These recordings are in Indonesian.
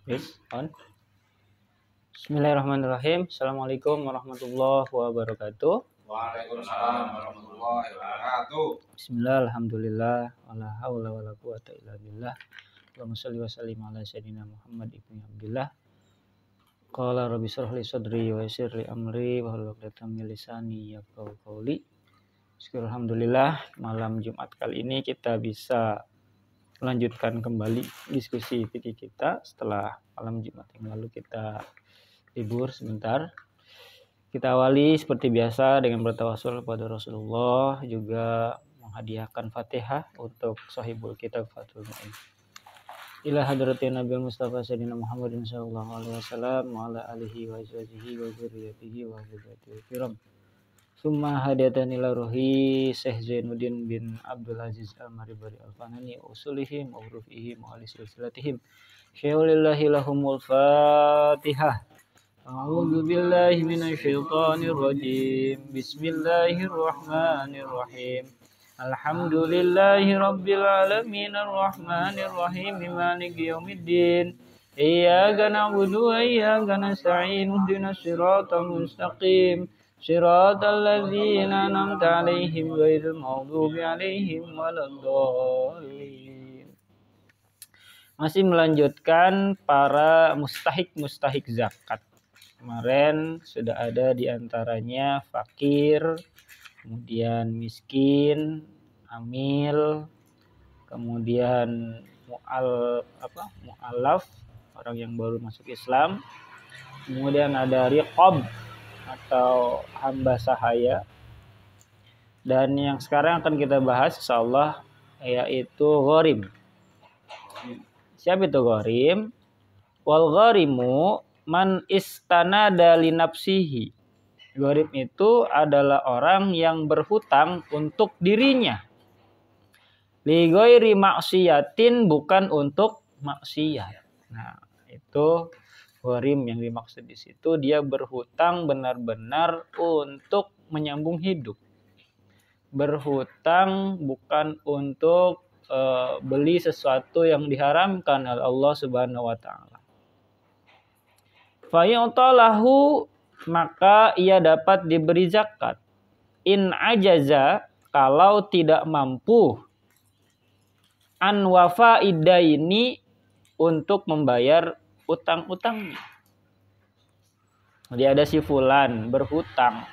Yes, on. Bismillahirrahmanirrahim. Assalamualaikum warahmatullahi wabarakatuh. Waalaikumsalam warahmatullahi wabarakatuh. Bismillah, alhamdulillah, wala haula wala quwata illa billah. Allahumma shalli wa sallim ala sayyidina Muhammad ibni Abdillah. Qala rabbi shrah li sadri wa yassir li amri wahlul 'uqdatam min lisani yafqahu qawli. Alhamdulillah, malam Jumat kali ini kita bisa melanjutkan kembali diskusi fikih kita setelah malam Jumat yang lalu kita libur sebentar. Kita awali seperti biasa dengan bertawasul kepada Rasulullah, juga menghadiahkan Fatihah untuk sahibul kitab Fathul Mu'in. Ila hadratin Nabi Mustafa Sayyidina Muhammadin sallallahu alaihi wasallam wa ala alihi wa azwajihi wa dzurriyyatihi wa hadiyatil kiram. Summa hadiyatan ila ruhi Syekh Zainuddin bin Abdul Aziz Al-Maribari Al-Fanani usulihim wa urufihim wa silsilatihim. Syai'ulillahi lahumul Fatihah. A'udzu billahi minasyaitonir rajim. Bismillahirrahmanirrahim. Alhamdulillahi rabbil alamin arrahmanir rahim maliki yaumiddin. Iyyaka na'budu wa iyyaka nasta'in. Ihdinas siratal mustaqim. Shiratal ladzina an'amta 'alaihim ghairil maghdubi 'alaihim waladdallin. Masih melanjutkan para mustahik zakat. Kemarin sudah ada di antaranya fakir, kemudian miskin, amil, kemudian mu'allaf, orang yang baru masuk Islam. Kemudian ada riqab atau hamba sahaya, dan yang sekarang akan kita bahas insyaallah yaitu gharim. Siapa itu gharim? Wal gharimu man istanada li nafsihi. Gharim itu adalah orang yang berhutang untuk dirinya. Li ghairi maksiatin, bukan untuk maksiat. Nah, itu gharim yang dimaksud di situ. Dia berhutang benar-benar untuk menyambung hidup. Berhutang bukan untuk beli sesuatu yang diharamkan oleh Allah Subhanahu wa taala. Fa yu'talahu, maka ia dapat diberi zakat. In ajaza, kalau tidak mampu, an wafaidaini, untuk membayar utang-utangnya. Jadi ada si fulan berhutang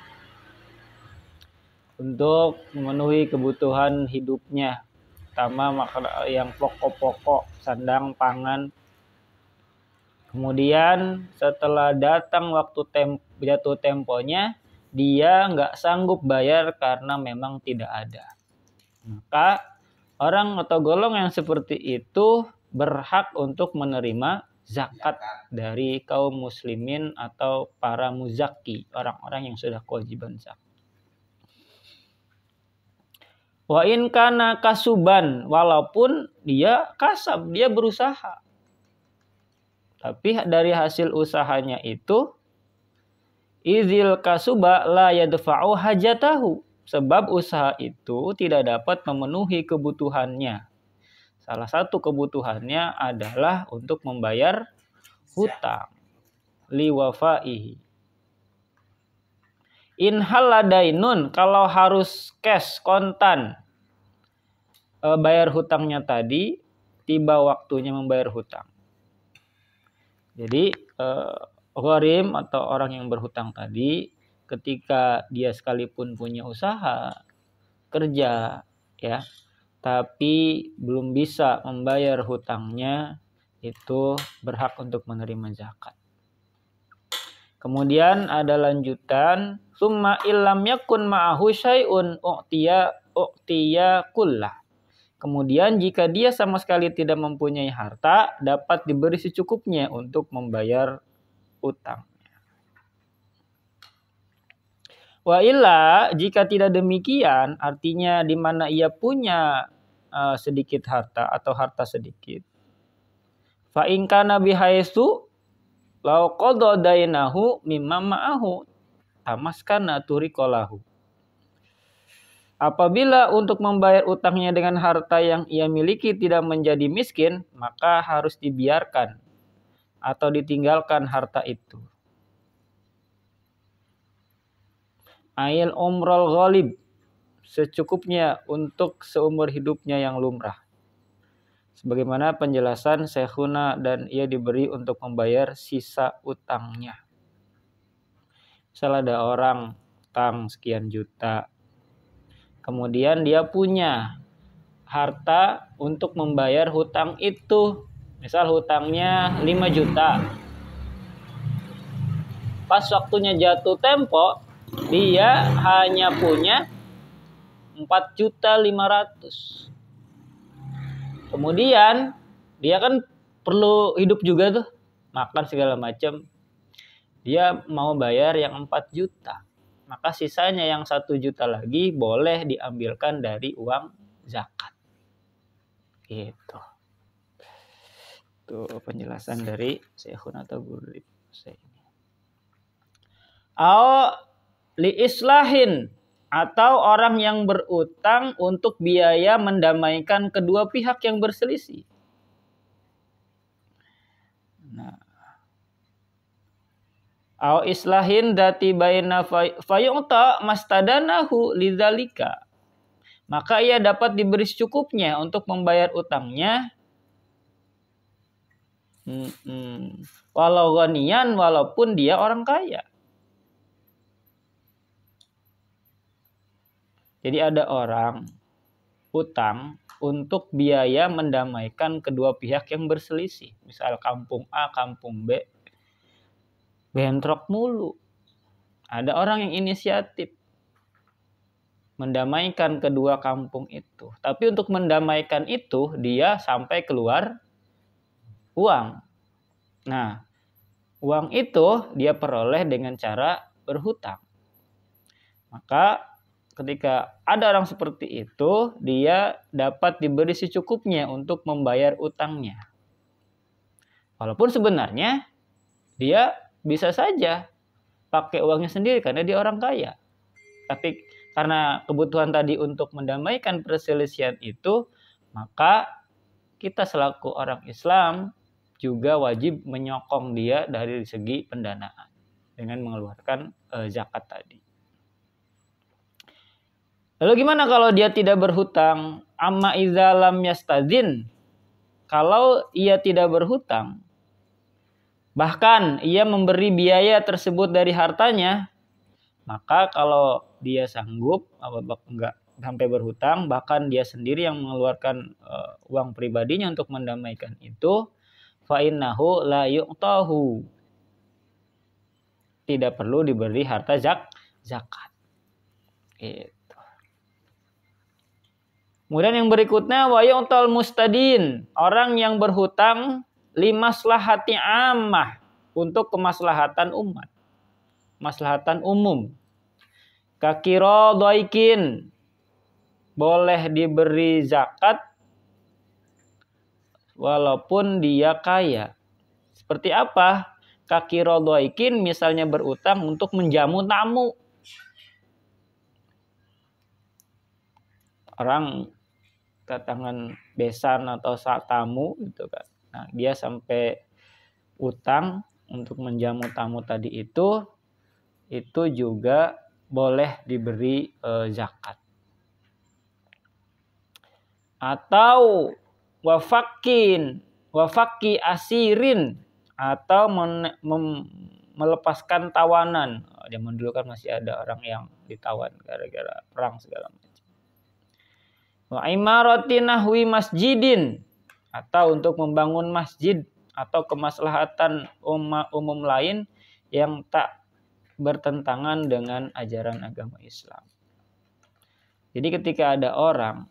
untuk memenuhi kebutuhan hidupnya, terutama yang pokok-pokok, sandang, pangan. Kemudian setelah datang waktu jatuh temponya, dia nggak sanggup bayar karena memang tidak ada. Maka orang atau golongan yang seperti itu berhak untuk menerima zakat dari kaum muslimin atau para muzaki, orang-orang yang sudah kewajiban zakat. Wa in kana kasuban, walaupun dia kasab, dia berusaha, tapi dari hasil usahanya itu izil kasuba la yadfa'u hajatahu, sebab usaha itu tidak dapat memenuhi kebutuhannya. Salah satu kebutuhannya adalah untuk membayar hutang. Liwafaihi. In haladainun, kalau harus cash, kontan, bayar hutangnya tadi, tiba waktunya membayar hutang. Jadi gharim atau orang yang berhutang tadi, ketika dia sekalipun punya usaha, kerja, ya, tapi belum bisa membayar hutangnya, itu berhak untuk menerima zakat. Kemudian ada lanjutan, summa illam yakun ma'ahu syai'un u'tiya kullah. Kemudian jika dia sama sekali tidak mempunyai harta, dapat diberi secukupnya untuk membayar utangnya. Wa illa, jika tidak demikian, artinya di mana ia punya sedikit harta atau harta sedikit. Fa in kana bihaisu law qada dainahu mimma ma'ahu tamaskana turiqalahu. Apabila untuk membayar utangnya dengan harta yang ia miliki tidak menjadi miskin, maka harus dibiarkan atau ditinggalkan harta itu. Ail umrul ghalib, secukupnya untuk seumur hidupnya yang lumrah. Sebagaimana penjelasan Syekhuna, dan ia diberi untuk membayar sisa utangnya. Misal ada orang utang sekian juta, kemudian dia punya harta untuk membayar hutang itu. Misal hutangnya 5 juta. Pas waktunya jatuh tempo, dia hanya punya 4.500.000. Kemudian dia kan perlu hidup juga tuh, makan segala macam. Dia mau bayar yang 4 juta. Maka sisanya yang 1 juta lagi boleh diambilkan dari uang zakat. Gitu. Tuh penjelasan dari Syekhuna Taburib. Li islahin, atau orang yang berutang untuk biaya mendamaikan kedua pihak yang berselisih. Nah, au islahin dati baina fayu'ta mastadanahu lidzalika, maka ia dapat diberi secukupnya untuk membayar utangnya, walau ghaniyan, walaupun dia orang kaya. Jadi ada orang utang untuk biaya mendamaikan kedua pihak yang berselisih. Misal kampung A, kampung B, bentrok mulu. Ada orang yang inisiatif mendamaikan kedua kampung itu. Tapi untuk mendamaikan itu, dia sampai keluar uang. Nah, uang itu dia peroleh dengan cara berhutang. Maka ketika ada orang seperti itu, dia dapat diberi secukupnya untuk membayar utangnya. Walaupun sebenarnya dia bisa saja pakai uangnya sendiri karena dia orang kaya. Tapi karena kebutuhan tadi untuk mendamaikan perselisihan itu, maka kita selaku orang Islam juga wajib menyokong dia dari segi pendanaan dengan mengeluarkan zakat tadi. Lalu gimana kalau dia tidak berhutang? Amma idza lam yastadzin. Kalau ia tidak berhutang, bahkan ia memberi biaya tersebut dari hartanya, maka kalau dia sanggup, enggak sampai berhutang, bahkan dia sendiri yang mengeluarkan uang pribadinya untuk mendamaikan itu, fa innahu la yu'tahu. Tidak perlu diberi harta zakat. Gitu. Kemudian yang berikutnya wa yu'tal mustadin, orang yang berhutang limaslahati ammah, untuk kemaslahatan umat, maslahatan umum. Kakiro doikin, boleh diberi zakat walaupun dia kaya. Seperti apa? Kakiro doikin, misalnya berutang untuk menjamu tamu. Orang kedatangan besan atau saat tamu gitu kan. Nah, dia sampai utang untuk menjamu tamu tadi itu juga boleh diberi zakat. Atau wafaki asirin, atau melepaskan tawanan. Zaman dulu kan masih ada orang yang ditawan gara-gara perang segala macam. Wa imarati nahwi masjidin, atau untuk membangun masjid atau kemaslahatan umum lain yang tak bertentangan dengan ajaran agama Islam. Jadi ketika ada orang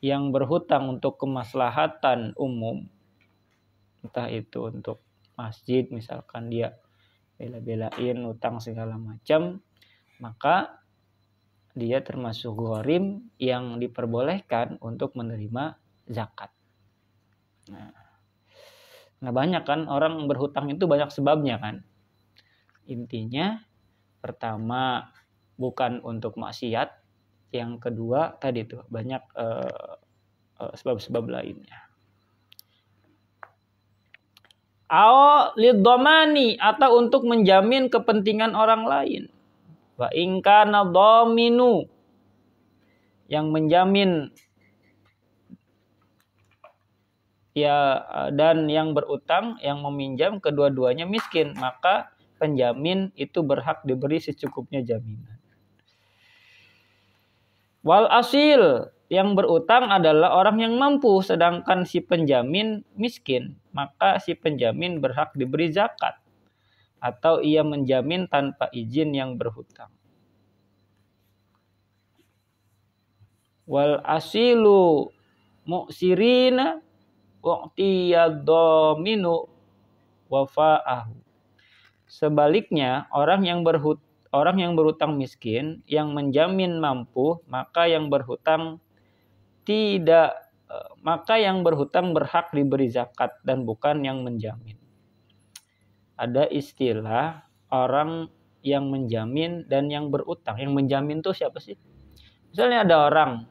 yang berhutang untuk kemaslahatan umum, entah itu untuk masjid, misalkan dia bela-belain utang segala macam, maka dia termasuk gharim yang diperbolehkan untuk menerima zakat. Nah banyak kan orang berhutang itu banyak sebabnya kan. Intinya pertama bukan untuk maksiat, yang kedua tadi tuh banyak sebab-sebab lainnya. Ao lidhamani, atau untuk menjamin kepentingan orang lain. Wa in kana dhaminu, yang menjamin ya, dan yang berutang, yang meminjam, kedua-duanya miskin, maka penjamin itu berhak diberi secukupnya jaminan. Wal asil, yang berutang adalah orang yang mampu, sedangkan si penjamin miskin, maka si penjamin berhak diberi zakat, atau ia menjamin tanpa izin yang berhutang. Wal asilu mu'sirina wa'tiyadhaminu wafa'ahu. Sebaliknya, orang yang berhutang miskin, yang menjamin mampu, maka yang berhutang berhak diberi zakat dan bukan yang menjamin. Ada istilah orang yang menjamin dan yang berutang. Yang menjamin tuh siapa sih? Misalnya ada orang,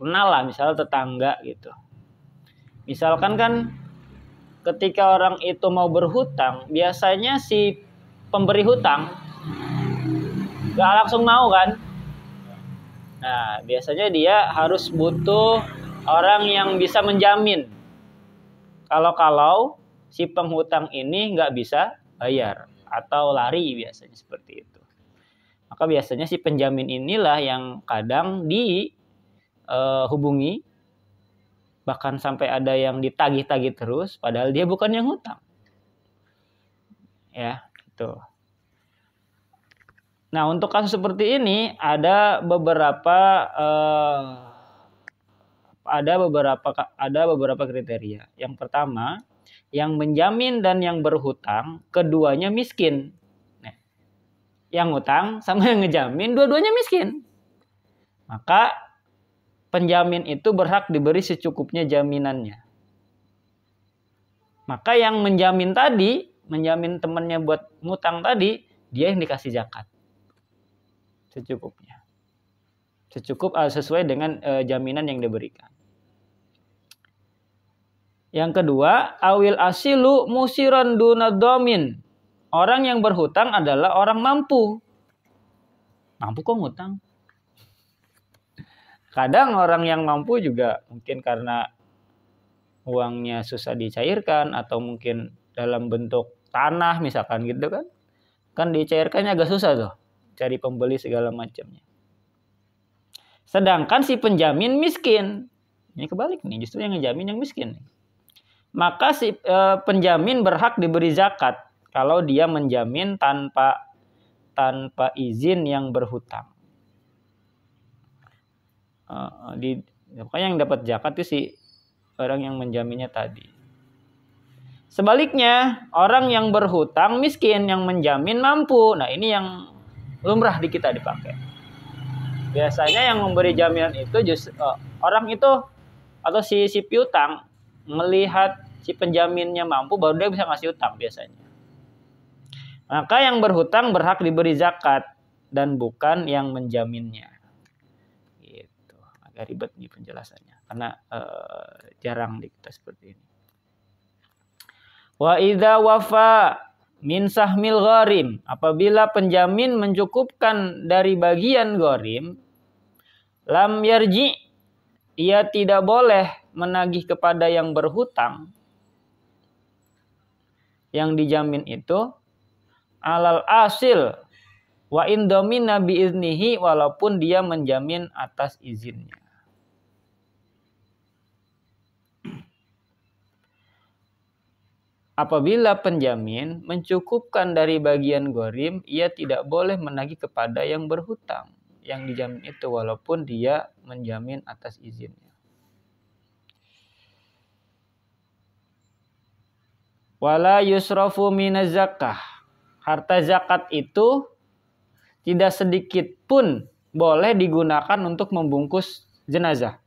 kenal lah, misalnya tetangga gitu. Misalkan kan ketika orang itu mau berhutang, biasanya si pemberi hutang gak langsung mau kan. Nah, biasanya dia harus butuh orang yang bisa menjamin. Kalau si penghutang ini nggak bisa bayar atau lari, biasanya seperti itu. Maka biasanya si penjamin inilah yang kadang dihubungi, bahkan sampai ada yang ditagih-tagih terus, padahal dia bukan yang hutang. Ya, gitu. Nah, untuk kasus seperti ini ada beberapa kriteria. Yang pertama, yang menjamin dan yang berhutang keduanya miskin. Nah, yang hutang sama yang ngejamin dua-duanya miskin. Maka penjamin itu berhak diberi secukupnya jaminannya. Maka yang menjamin temannya buat ngutang tadi, dia yang dikasih zakat. Secukupnya. Sesuai dengan jaminan yang diberikan. Yang kedua, awil asilu musiran dunadhamin. Orang yang berhutang adalah orang mampu. Mampu kok ngutang? Kadang orang yang mampu juga mungkin karena uangnya susah dicairkan, atau mungkin dalam bentuk tanah misalkan gitu kan. Kan dicairkannya agak susah tuh, cari pembeli segala macamnya. Sedangkan si penjamin miskin. Ini kebalik nih, justru yang ngejamin yang miskin. Maka si penjamin berhak diberi zakat kalau dia menjamin tanpa izin yang berhutang. Pokoknya yang dapat zakat itu si orang yang menjaminnya tadi. Sebaliknya, orang yang berhutang miskin, yang menjamin mampu. Nah, ini yang lumrah di kita dipakai. Biasanya yang memberi jaminan itu justru orang itu atau si piutang melihat si penjaminnya mampu, baru dia bisa ngasih utang biasanya. Maka yang berhutang berhak diberi zakat dan bukan yang menjaminnya. Gitu. Agak ribet nih penjelasannya karena jarang di kita seperti ini. Wa idza wafa min sahmil gharim, apabila penjamin mencukupkan dari bagian gharim, lam yarji, ia tidak boleh menagih kepada yang berhutang. Yang dijamin itu alal asil wa in domina bi iznihi, walaupun dia menjamin atas izinnya. Apabila penjamin mencukupkan dari bagian gharim, ia tidak boleh menagih kepada yang berhutang yang dijamin itu, walaupun dia menjamin atas izinnya. Wala yusrafu minaz zakah. Harta zakat itu tidak sedikit pun boleh digunakan untuk membungkus jenazah.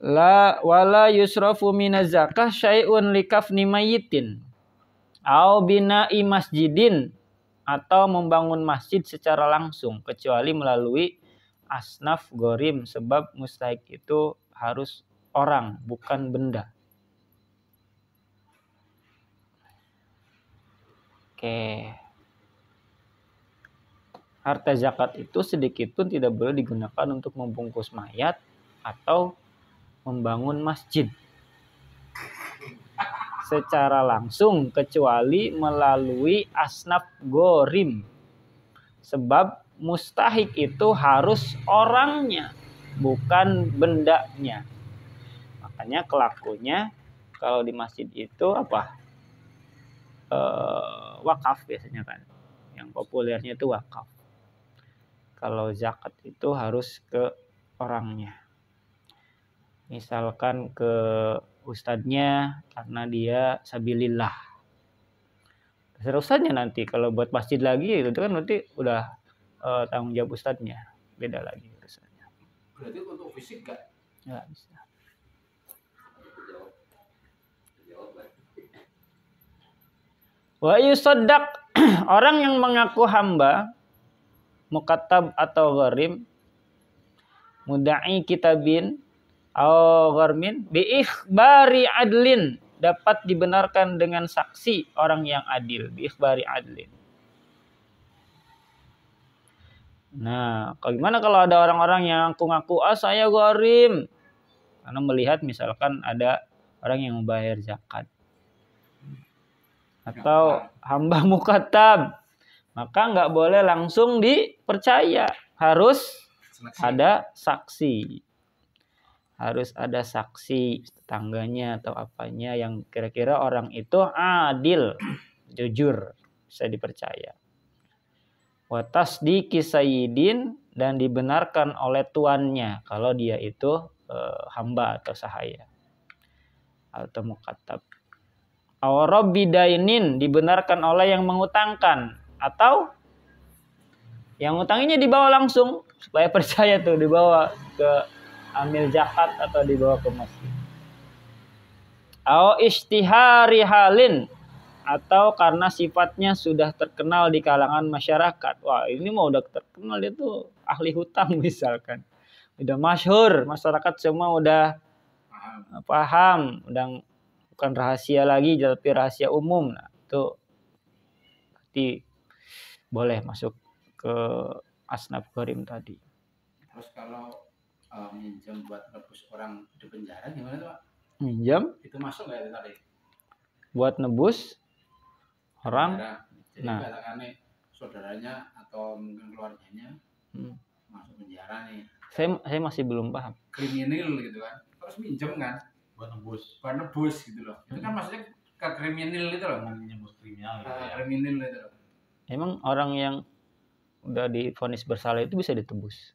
Wala yusrafu minaz zakah syai'un likafni mayyitin au bina'i masjidin, atau membangun masjid secara langsung kecuali melalui asnaf gharim, sebab mustahik itu harus orang bukan benda. Oke. Harta zakat itu sedikit pun tidak boleh digunakan untuk membungkus mayat atau membangun masjid secara langsung kecuali melalui asnaf gorim. Sebab mustahik itu harus orangnya, bukan bendanya. Makanya kelakunya kalau di masjid itu apa? Wakaf biasanya kan. Yang populernya itu wakaf. Kalau zakat itu harus ke orangnya. Misalkan ke ustadznya karena dia sabilillah. Terus ustadznya nanti kalau buat masjid lagi itu kan nanti udah tanggung jawab ustadznya. Beda lagi urusannya. Berarti untuk fisik gak? Nggak bisa. Wa yusaddaq orang yang mengaku hamba mukatab atau gharim mudai kitabin atau gharmin bi ikhbari adlin dapat dibenarkan dengan saksi orang yang adil bi ikhbari adlin. Nah, bagaimana kalau ada orang-orang yang ngaku saya gharim karena melihat misalkan ada orang yang membayar zakat atau hamba mukatab, maka nggak boleh langsung dipercaya, harus ada saksi, harus ada saksi tetangganya atau apanya yang kira-kira orang itu adil, jujur, bisa dipercaya. Watas di kisayidin dan dibenarkan oleh tuannya kalau dia itu hamba atau sahaya atau mukatab. Awrobidainin dibenarkan oleh yang mengutangkan atau yang ngutanginya dibawa langsung supaya percaya tuh, dibawa ke amil zakat atau dibawa ke masjid. Aw ishtihari halin atau karena sifatnya sudah terkenal di kalangan masyarakat. Wah, ini mah udah terkenal, dia tuh ahli hutang misalkan. Udah masyhur, masyarakat semua udah paham, udah bukan rahasia lagi tapi rahasia umum. Nah, itu berarti boleh masuk ke asnaf gharim tadi. Terus kalau minjem buat nebus orang di penjara gimana tuh Pak? Minjem Itu masuk nggak tadi? buat nebus orang. Jadi Nah, katakannya saudaranya atau mungkin keluarganya masuk penjara nih. Saya masih belum paham. Kriminal gitu kan. Terus minjem kan buat nebus gitu loh. Itu kan maksudnya ke kriminal itu loh. Nyebut kriminal gitu ya. Kriminal itu loh. Emang orang yang udah divonis bersalah itu bisa ditebus?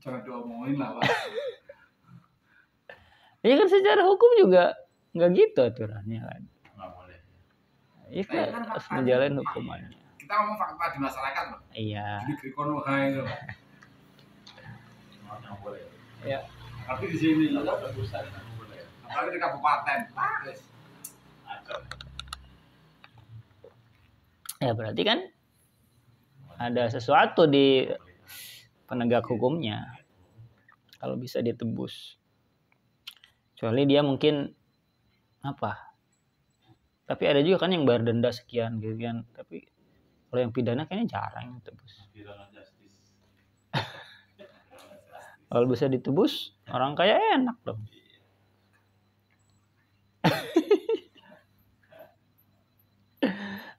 Jangan diomongin lah Pak. Ya kan secara hukum juga nggak gitu aturannya kan. Nggak boleh. Iya kan harus menjalani hukumannya. Kita ngomong fakta di masyarakat loh. Iya. Jadi krikono hai itu. Nggak boleh. Ya. Tapi di sini ada tebusan nggak boleh. Apalagi di kabupaten. Ya berarti kan ada sesuatu di penegak hukumnya kalau bisa ditebus. Kecuali dia mungkin apa? Tapi ada juga kan yang bayar denda sekian gitu kan. Tapi kalau yang pidana kayaknya jarang ditebus. Kalau bisa ditebus, orang kaya enak dong.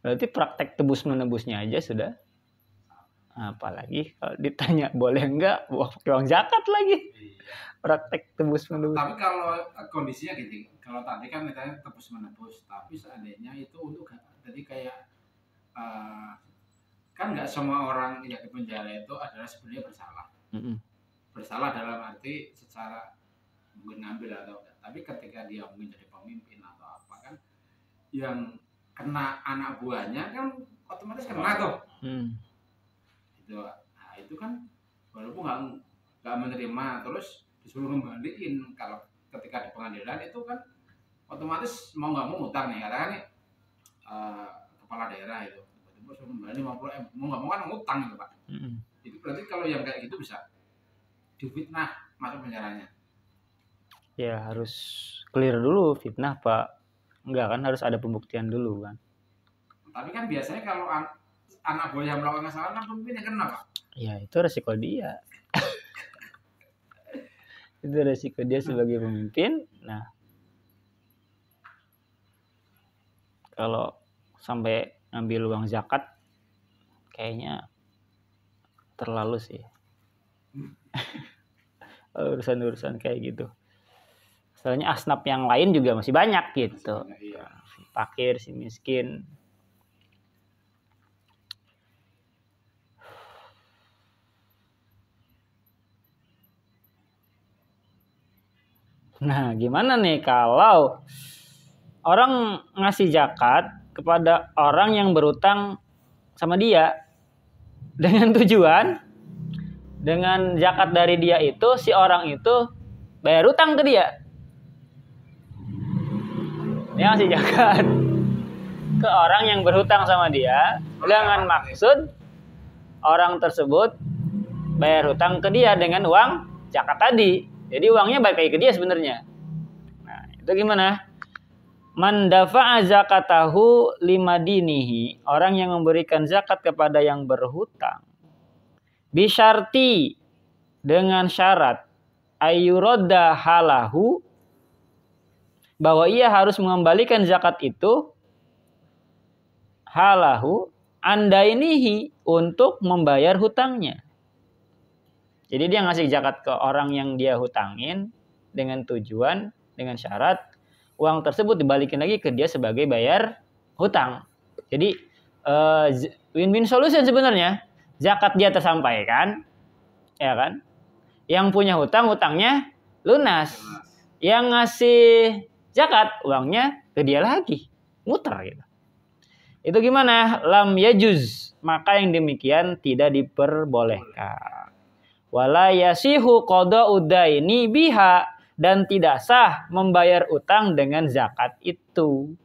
Berarti praktek tebus menebusnya aja sudah. Apalagi kalau ditanya boleh enggak, pakai uang zakat lagi. Praktek tebus menebus. Tapi kalau kondisinya gitu, kalau tadi kan misalnya tebus menebus, tapi seandainya itu untuk jadi kayak kan nggak semua orang yang di penjara itu adalah sebenarnya bersalah. Bersalah dalam arti secara mungkin ngambil atau enggak. Tapi ketika dia mungkin jadi pemimpin atau apa kan, yang kena anak buahnya kan otomatis kena tuh. Gitu. Nah itu kan walaupun nggak menerima terus disuruh kembaliin, kalau ketika di pengadilan itu kan otomatis mau nggak mau ngutang nih, katakan nih kepala daerah itu tiba-tiba suruh kembali 50 M, mau nggak mau kan ngutang itu Pak. Itu berarti kalau yang kayak gitu bisa difitnah masuk penjaranya. Ya harus clear dulu fitnah Pak. Enggak kan, harus ada pembuktian dulu kan. Tapi kan biasanya kalau anak buah yang melakukan kesalahan kan pemimpin yang kena Pak. Ya itu resiko dia. Itu resiko dia sebagai pemimpin. Nah, kalau sampai ngambil uang zakat kayaknya terlalu sih. Urusan-urusan kayak gitu. Soalnya asnaf yang lain juga masih banyak gitu. Iya. Si fakir, si miskin. Nah, gimana nih kalau orang ngasih zakat kepada orang yang berutang sama dia dengan tujuan dengan zakat dari dia itu si orang itu bayar utang ke dia. Dia ngasih zakat ke orang yang berhutang sama dia dengan maksud orang tersebut bayar hutang ke dia dengan uang zakat tadi. Jadi uangnya balik lagi ke dia sebenarnya. Nah, itu gimana? Man dafa'a zakatahu limadinihi, orang yang memberikan zakat kepada yang berhutang. Bisyarti, dengan syarat ayyuradda halahu, bahwa ia harus mengembalikan zakat itu halahu andainihi, untuk membayar hutangnya. Jadi dia ngasih zakat ke orang yang dia hutangin dengan tujuan, dengan syarat uang tersebut dibalikin lagi ke dia sebagai bayar hutang. Jadi win-win solution sebenarnya. Zakat dia tersampaikan, ya kan? Yang punya hutang, hutangnya lunas. Yang ngasih zakat, uangnya ke dia lagi, muter gitu. Itu gimana? Lam yajuz, maka yang demikian tidak diperbolehkan. Wala yasihu qada'u daini biha, dan tidak sah membayar utang dengan zakat itu.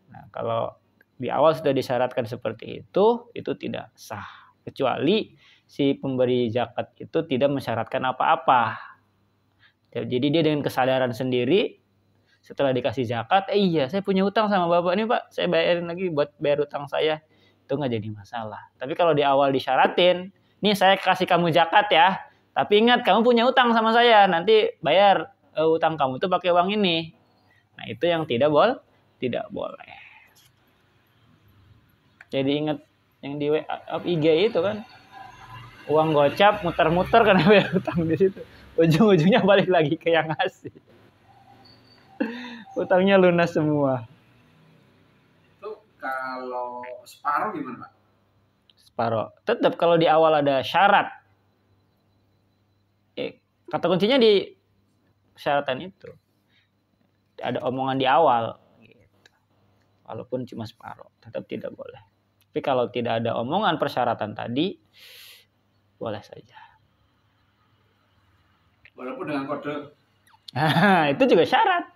Nah, kalau di awal sudah disyaratkan seperti itu tidak sah. Kecuali si pemberi zakat itu tidak mensyaratkan apa-apa. Jadi dia dengan kesadaran sendiri setelah dikasih zakat, iya saya punya utang sama bapak ini Pak, saya bayarin lagi buat bayar utang saya. Itu nggak jadi masalah. Tapi kalau di awal disyaratin, nih saya kasih kamu zakat ya, tapi ingat kamu punya utang sama saya, nanti bayar utang kamu itu pakai uang ini. Nah itu yang tidak boleh. Jadi ingat yang di IG itu kan, uang gocap muter-muter karena bayar utang di situ. Ujung-ujungnya balik lagi ke yang ngasih. Utangnya lunas semua. Itu kalau separuh gimana Pak? Separuh. Tetap kalau di awal ada syarat. Kata kuncinya di persyaratan itu. Ada omongan di awal. Gitu. Walaupun cuma separuh. Tetap tidak boleh. Tapi kalau tidak ada omongan persyaratan tadi, boleh saja. Walaupun dengan kode. Itu juga syarat.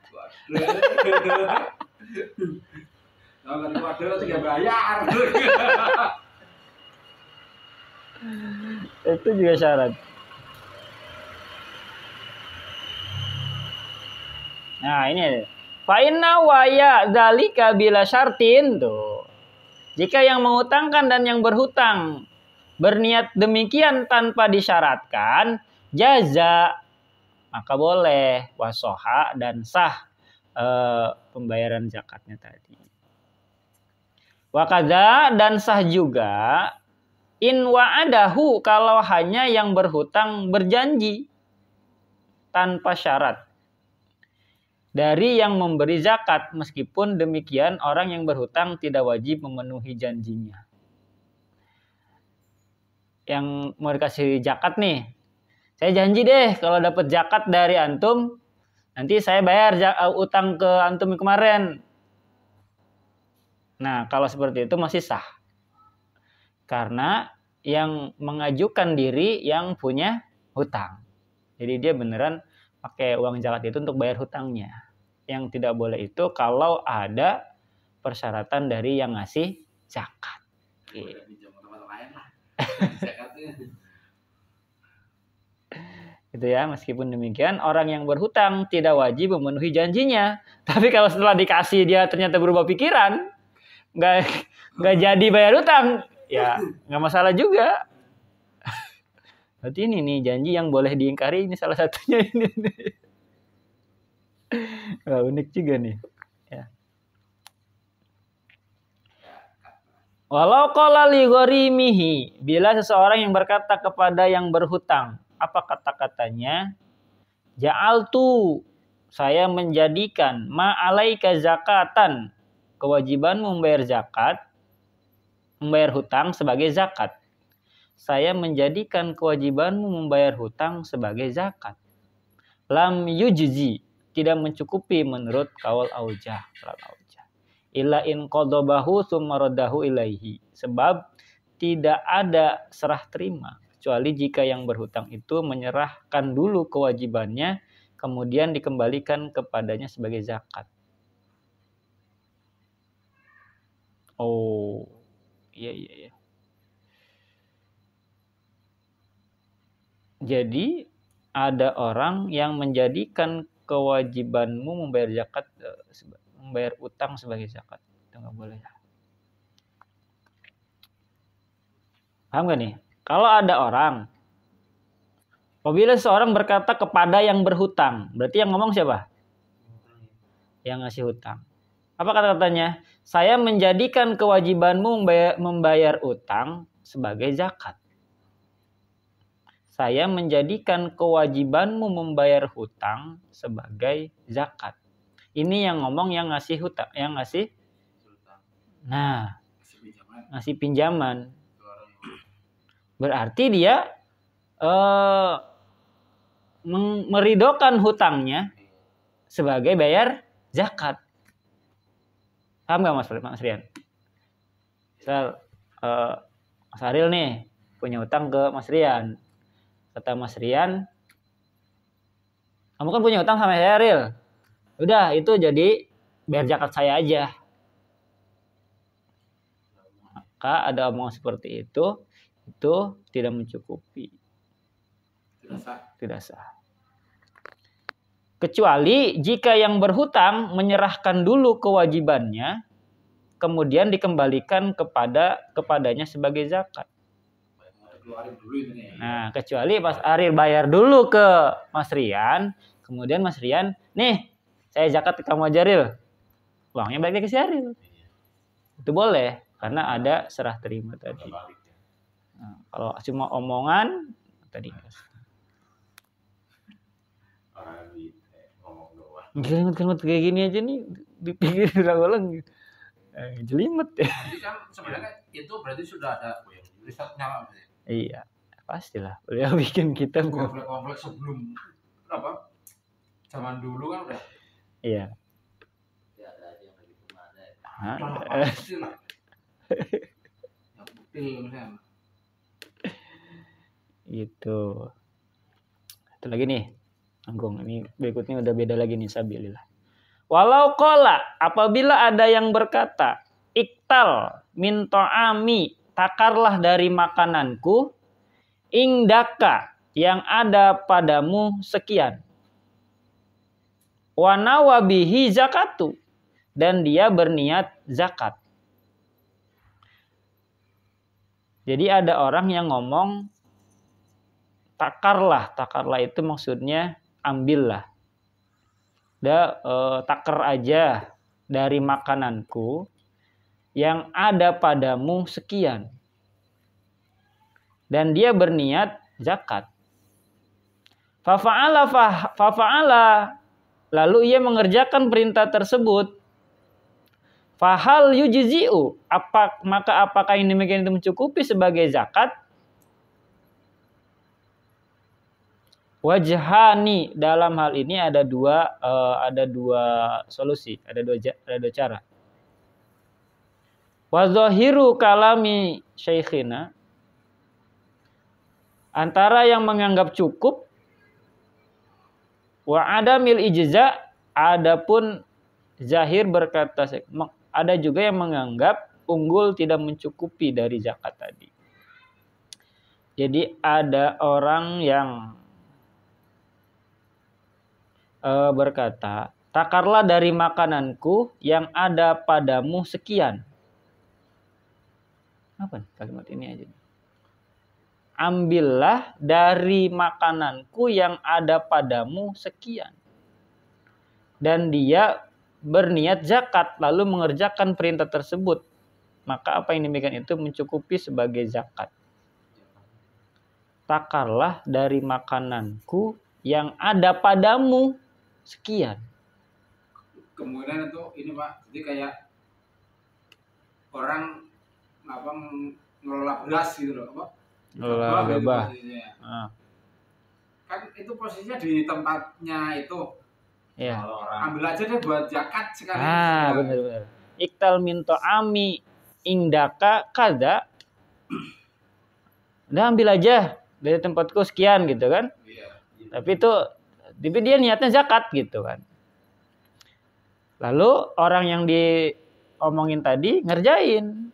Kalau nggak kode tidak bayar. Itu juga syarat. Nah ini fa inna wa ya dzalika bila syartin tuh. Jika yang mengutangkan dan yang berhutang berniat demikian tanpa disyaratkan, jaza, maka boleh, wasoha, dan sah pembayaran zakatnya tadi. Wakadha, dan sah juga in wa'adahu, kalau hanya yang berhutang berjanji tanpa syarat dari yang memberi zakat, meskipun demikian orang yang berhutang tidak wajib memenuhi janjinya. Yang mau dikasih zakat nih, saya janji deh kalau dapat zakat dari antum, nanti saya bayar utang ke antum yang kemarin. Nah, kalau seperti itu masih sah. Karena yang mengajukan diri yang punya hutang. Jadi dia beneran pakai uang zakat itu untuk bayar hutangnya. Yang tidak boleh itu kalau ada persyaratan dari yang ngasih zakat. Gitu ya. Meskipun demikian, orang yang berhutang tidak wajib memenuhi janjinya. Tapi kalau setelah dikasih dia ternyata berubah pikiran, nggak jadi bayar hutang, ya nggak masalah juga. Berarti ini nih janji yang boleh diingkari, ini salah satunya ini. Wah, unik juga nih. Ya. Walau qala li gharimihi, bila seseorang yang berkata kepada yang berhutang, apa kata-katanya? Ja'altu, saya menjadikan ma alaika zakatan, kewajiban membayar zakat, membayar hutang sebagai zakat. Saya menjadikan kewajibanmu membayar hutang sebagai zakat. Lam yujzi, tidak mencukupi menurut kaul aujah. Illa in qadabahu tsumma raddahu ilaihi, sebab tidak ada serah terima kecuali jika yang berhutang itu menyerahkan dulu kewajibannya kemudian dikembalikan kepadanya sebagai zakat. Oh, iya. Jadi ada orang yang menjadikan kewajibanmu membayar zakat, membayar utang sebagai zakat. Itu nggak boleh. Paham gak nih? Kalau ada orang, apabila seseorang berkata kepada yang berhutang, berarti yang ngomong siapa? Yang ngasih hutang. Apa kata-katanya? Saya menjadikan kewajibanmu membayar utang sebagai zakat. Saya menjadikan kewajibanmu membayar hutang sebagai zakat. Ini yang ngomong yang ngasih hutang, yang ngasih. Nah, ngasih pinjaman. Berarti dia meridokan hutangnya sebagai bayar zakat. Paham nggak Mas Rian? Misal Mas Aril nih punya hutang ke Mas Rian. Kata Mas Rian, kamu kan punya hutang sama saya, Ril. Udah, itu jadi bayar zakat saya aja. Maka ada omongan seperti itu tidak mencukupi. Tidak sah. Kecuali jika yang berhutang menyerahkan dulu kewajibannya, kemudian dikembalikan kepadanya sebagai zakat. Nah, kecuali Mas Aril bayar dulu ke Mas Rian, kemudian Mas Rian, nih, saya zakat ke kamu aja, Ril. Uangnya balik ke si Aril. Itu boleh, karena ada serah terima tadi. Nah, kalau cuma omongan, tadi. Kalimat kayak gini aja nih, dipikir ulang-ulang. Jelimet ya. Jadi kan sebenarnya itu berarti sudah ada risetnya. Iya, pastilah. Beliau bikin kita kompleks sebelum apa? Zaman dulu kan udah. Iya. Ya ada aja yang begitu ada. Pastilah. Yang putih misalnya. Itu lagi nih, Anggung. Ini berikutnya udah beda lagi nih, sabilillah. Walau qala, apabila ada yang berkata, iktal min ta'ami, takarlah dari makananku, ingdaka, yang ada padamu sekian. Wa nawabihi zakatu, dan dia berniat zakat. Jadi ada orang yang ngomong takarlah itu maksudnya ambillah. Takar aja dari makananku yang ada padamu sekian. Dan dia berniat zakat. Fafa'ala, lalu ia mengerjakan perintah tersebut. Fahal yujzi'u, maka apakah yang demikian itu mencukupi sebagai zakat? Wajhani, dalam hal ini ada dua solusi, ada dua cara. Wa zahiru kalami syekhina, antara yang menganggap cukup, wa adamil ijza, adapun zahir berkata, ada juga yang menganggap unggul tidak mencukupi dari zakat tadi. Jadi ada orang yang berkata, takarlah dari makananku yang ada padamu sekian. Apa kalimat ini aja? Ambillah dari makananku yang ada padamu sekian. Dan dia berniat zakat lalu mengerjakan perintah tersebut. Maka apa yang demikian itu mencukupi sebagai zakat. Takarlah dari makananku yang ada padamu sekian. Kemudian itu ini Pak, jadi kayak orang apa ngelola beras gitu loh, apa? Ngelola gabah. Kan itu posisinya di tempatnya itu. Ya. Ambil aja deh buat zakat sekali. Benar-benar. Iktal minto ami indaka kada. Udah ambil aja dari tempatku sekian gitu kan. Iya. Tapi dia niatnya zakat gitu kan. Lalu orang yang diomongin tadi ngerjain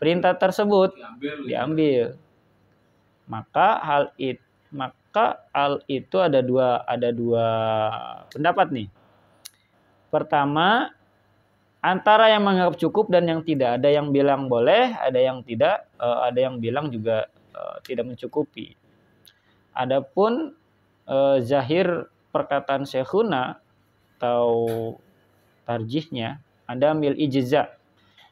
perintah tersebut diambil. Maka hal itu ada dua pendapat nih. Pertama, antara yang menganggap cukup dan yang tidak. Ada yang bilang boleh, ada yang tidak, ada yang bilang juga tidak mencukupi. Adapun zahir perkataan Syekhuna atau tarjihnya, ada ambil ijza,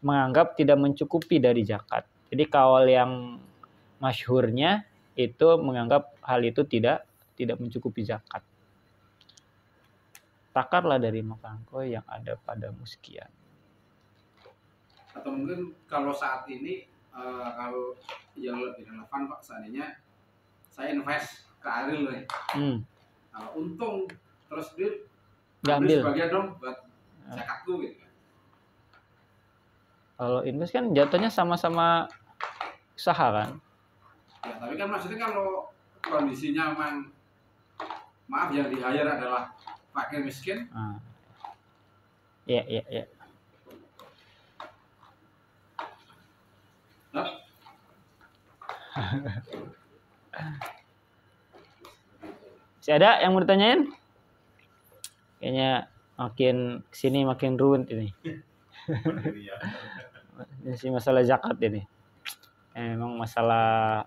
menganggap tidak mencukupi dari zakat. Jadi kaul yang masyhurnya itu menganggap hal itu tidak mencukupi zakat. Takarlah dari makananku yang ada padamu sekian. Atau mungkin kalau saat ini kalau yang lebih relevan Pak, seandainya saya invest ke Ariel nih, untung terus dia ambil sebagian dong buat zakatku gitu. Kalau invest kan jatuhnya sama-sama usaha kan. Ya, tapi kan maksudnya kalau kondisinya memang maaf yang di-hire adalah fakir miskin. Iya. Masih ada yang mau ditanyain? Kayaknya makin kesini makin ruwet ini. Ini masalah zakat ini. Memang masalah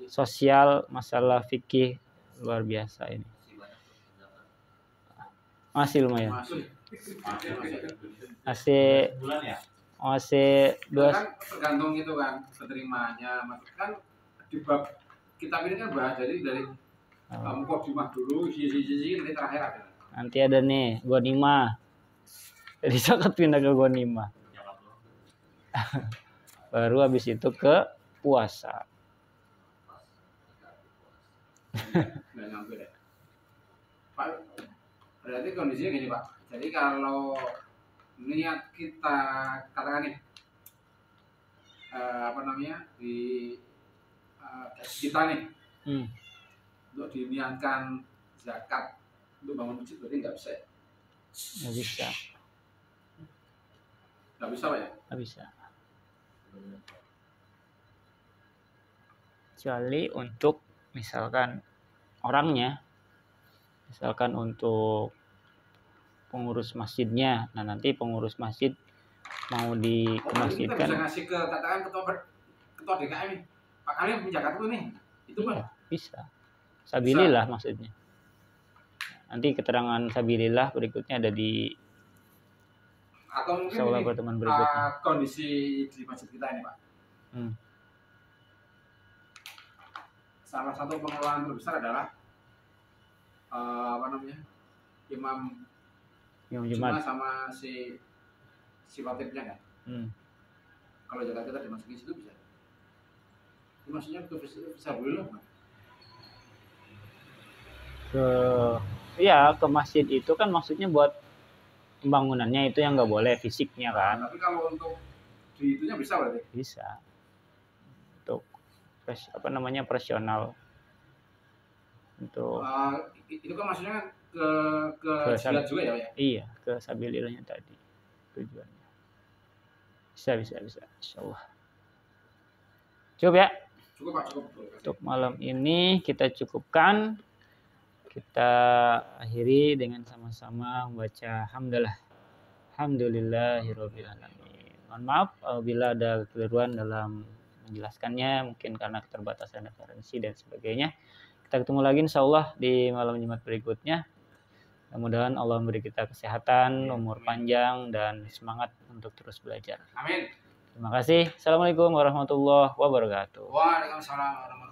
sosial, masalah fikih luar biasa ini. Masih lumayan. Masih dua. Kan tergantung itu kan penerimaannya. Kan di bab kitab ini kan bahas dari mukadimah dulu, sisi nanti terakhir ada. Nanti ada nih ghanimah. Jadi zakat pindah ke ghanimah. Baru habis itu ke puasa. Nggak nyampe deh. Pak, berarti kondisinya gini Pak. Jadi kalau niat kita katakan nih di kita nih untuk diniatkan zakat untuk bangun masjid berarti nggak bisa. Nggak bisa Pak ya? Nggak bisa. Kecuali untuk misalkan orangnya, misalkan untuk pengurus masjidnya. Nah nanti pengurus masjid mau dikemasjidkan. Kita bisa ngasih ke katakan ketua DKM nih, Pak kalian punya zakat tuh nih, itu Pak? Bisa. Sabilillah maksudnya. Nanti keterangan sabilillah berikutnya ada di atau mungkin pertemuan berikutnya. Kondisi di masjid kita ini Pak. Salah satu pengelolaan terbesar adalah imam Jumat sama si khotibnya kan. Kalau zakat kita dimasukin situ bisa. Itu maksudnya bisa boleh ke masjid itu kan maksudnya buat pembangunannya itu yang nggak boleh fisiknya kan. Tapi kalau untuk di itunya bisa berarti? Bisa. Untuk operasional. Untuk itu kan maksudnya ke jihad juga ya? Iya, ke sabilillahnya tadi tujuannya. Bisa insyaallah. Cukup ya? Cukup Pak, cukup. Untuk malam ini kita cukupkan. kita akhiri dengan sama-sama membaca hamdalah. Alhamdulillahirabbil alamin. Mohon maaf apabila ada kekeliruan dalam menjelaskannya, mungkin karena keterbatasan referensi dan sebagainya. Kita ketemu lagi insyaallah di malam Jumat berikutnya. Mudah-mudahan Allah memberi kita kesehatan, umur panjang, dan semangat untuk terus belajar. Amin. Terima kasih. Assalamualaikum warahmatullahi wabarakatuh. Waalaikumsalam warahmatullahi wabarakatuh.